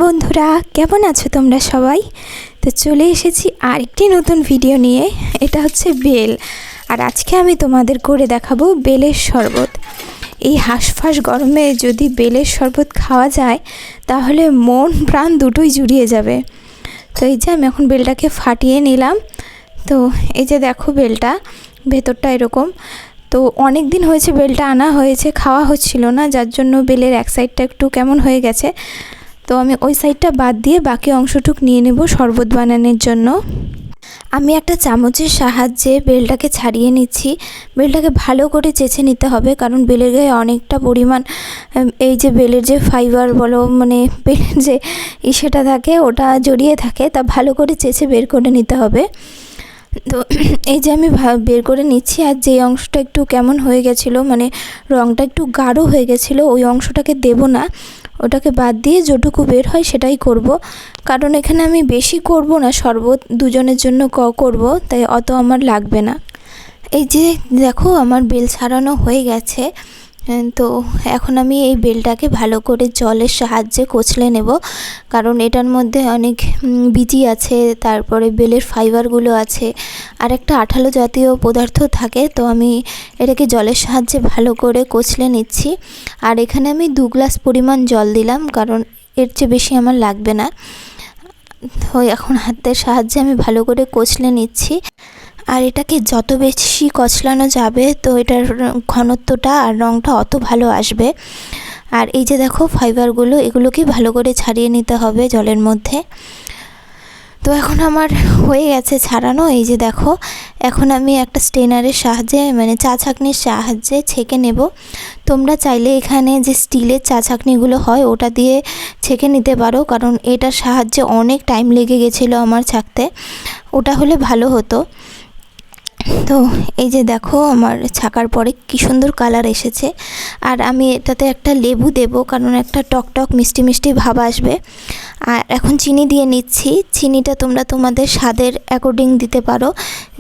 বন্ধুরা, কেমন আছো তোমরা সবাই? তো চলে এসেছি আরেকটি নতুন ভিডিও নিয়ে। এটা হচ্ছে বেল, আর আজকে আমি তোমাদের করে দেখাবো বেলের শরবত। এই হাঁসফাঁস গরমে যদি বেলের শরবত খাওয়া যায় তাহলে মন প্রাণ দুটোই জুড়িয়ে যাবে। তো এই যে আমি এখন বেলটাকে ফাটিয়ে নিলাম। তো এই যে দেখো বেলটা ভেতরটা এরকম। তো অনেক দিন হয়েছে বেলটা আনা হয়েছে, খাওয়া হচ্ছিল না, যার জন্য বেলের এক সাইডটা একটু কেমন হয়ে গেছে। তো আমি ওই সাইডটা বাদ দিয়ে বাকি অংশটুক নিয়ে নেব শরবত বানানোর জন্য। আমি একটা চামচের সাহায্যে বেলটাকে ছাড়িয়ে নিচ্ছি। বেলটাকে ভালো করে চেঁচে নিতে হবে, কারণ বেলের গায়ে অনেকটা পরিমাণ এই যে বেলের যে ফাইবার বলো, মানে বেলের যে ইসেটা থাকে ওটা জড়িয়ে থাকে, তা ভালো করে চেঁচে বের করে নিতে হবে। তো এই যে আমি বের করে নিচ্ছি। আর যে অংশটা একটু কেমন হয়ে গেছিলো, মানে রঙটা একটু গাঢ় হয়ে গেছিলো, ওই অংশটাকে দেব না, ওটাকে বাদ দিয়ে যেটুকু বের হয় সেটাই করব। কারণ এখানে আমি বেশি করব না, শরবত দুজনের জন্য করব, তাই অত আমার লাগবে না। এই যে দেখো আমার বেল ছাড়ানো হয়ে গেছে। তো এখন আমি এই বেলটাকে ভালো করে জলের সাহায্যে কচলে নেব, কারণ এটার মধ্যে অনেক বিচি আছে, তারপরে বেলের ফাইবারগুলো আছে, আর একটা আঠালো জাতীয় পদার্থ থাকে। তো আমি এটাকে জলের সাহায্যে ভালো করে কচলে নিচ্ছি। আর এখানে আমি 2 গ্লাস পরিমাণ জল দিলাম, কারণ এর চেয়ে বেশি আমার লাগবে না। তো এখন হাতের সাহায্যে আমি ভালো করে কচলে নিচ্ছি। আর এটাকে যত বেশি কচলানো যাবে তো এটার ঘনত্বটা আর রঙটা অত ভালো আসবে। আর এই যে দেখো ফাইবারগুলো, এগুলোকে ভালো করে ছাড়িয়ে নিতে হবে জলের মধ্যে। তো এখন আমার হয়ে গেছে ছাড়ানো। এই যে দেখো এখন আমি একটা স্ট্রেনারের সাহায্যে, মানে চা ছাঁকনির সাহায্যে ছেঁকে নেব। তোমরা চাইলে এখানে যে স্টিলের চা ছাঁকনিগুলো হয় ওটা দিয়ে ছেঁকে নিতে পারো, কারণ এটার সাহায্যে অনেক টাইম লেগে গেছিলো আমার ছাঁকতে, ওটা হলে ভালো হতো। তো এই যে দেখো আমার ছাকার পরে কি সুন্দর কালার এসেছে। আর আমি এটাতে একটা লেবু দেব, কারণ একটা টক মিষ্টি মিষ্টি ভাব আসবে। আর এখন চিনি দিয়ে নিচ্ছি। চিনিটা তোমরা তোমাদের স্বাদের অ্যাকর্ডিং দিতে পারো,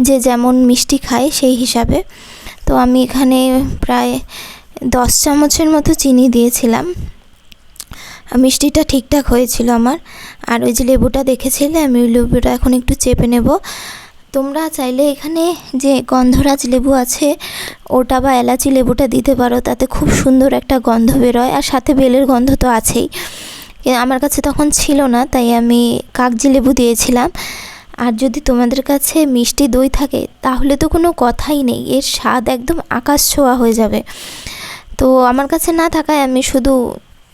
যে যেমন মিষ্টি খায় সেই হিসাবে। তো আমি এখানে প্রায় 10 চামচের মতো চিনি দিয়েছিলাম। মিষ্টিটা ঠিকঠাক হয়েছিল আমার। আর ওই যে লেবুটা দেখেছিলে, আমি ওই লেবুটা এখন একটু চেপে নেব। তোমরা চাইলে এখানে যে গন্ধরাজ লেবু আছে ওটা বা এলাচি লেবুটা দিতে পারো, তাতে খুব সুন্দর একটা গন্ধ বেরোয়। আর সাথে বেলের গন্ধ তো আছেই, আমার কাছে তখন ছিল না, তাই আমি কাগজি লেবু দিয়েছিলাম। আর যদি তোমাদের কাছে মিষ্টি দই থাকে তাহলে তো কোনো কথাই নেই, এর স্বাদ একদম আকাশ ছোঁয়া হয়ে যাবে। তো আমার কাছে না থাকায় আমি শুধু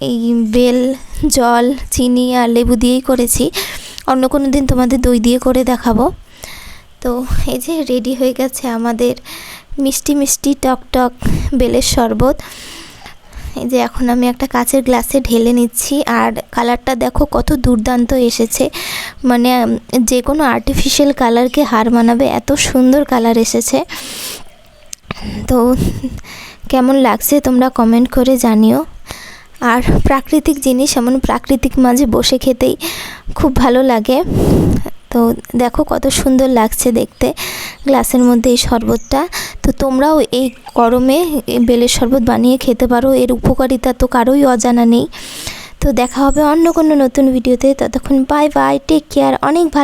এই বেল, জল, চিনি আর লেবু দিয়েই করেছি। অন্য কোনো দিন তোমাদের দই দিয়ে করে দেখাবো। তো এই যে রেডি হয়ে গেছে আমাদের মিষ্টি মিষ্টি টক বেলের শরবত। এই যে এখন আমি একটা কাচের গ্লাসে ঢেলে নিচ্ছি। আর কালারটা দেখো কত দুর্দান্ত এসেছে, মানে যে কোনো আর্টিফিশিয়াল কালারকে হার মানাবে, এত সুন্দর কালার এসেছে। তো কেমন লাগছে তোমরা কমেন্ট করে জানিও। আর প্রাকৃতিক জিনিস এমন প্রাকৃতিক মাঝে বসে খেতেই খুব ভালো লাগে। তো দেখো কত সুন্দর লাগছে দেখতে গ্লাসের মধ্যে এই শরবতটা। তো তোমরাও এই গরমে বেলের শরবত বানিয়ে খেতে পারো, এর উপকারিতা তো কারোই অজানা নেই। তো দেখা হবে অন্য কোনো নতুন ভিডিওতে, ততক্ষণ বাই বাই, টেক কেয়ার, অনেক ভালো।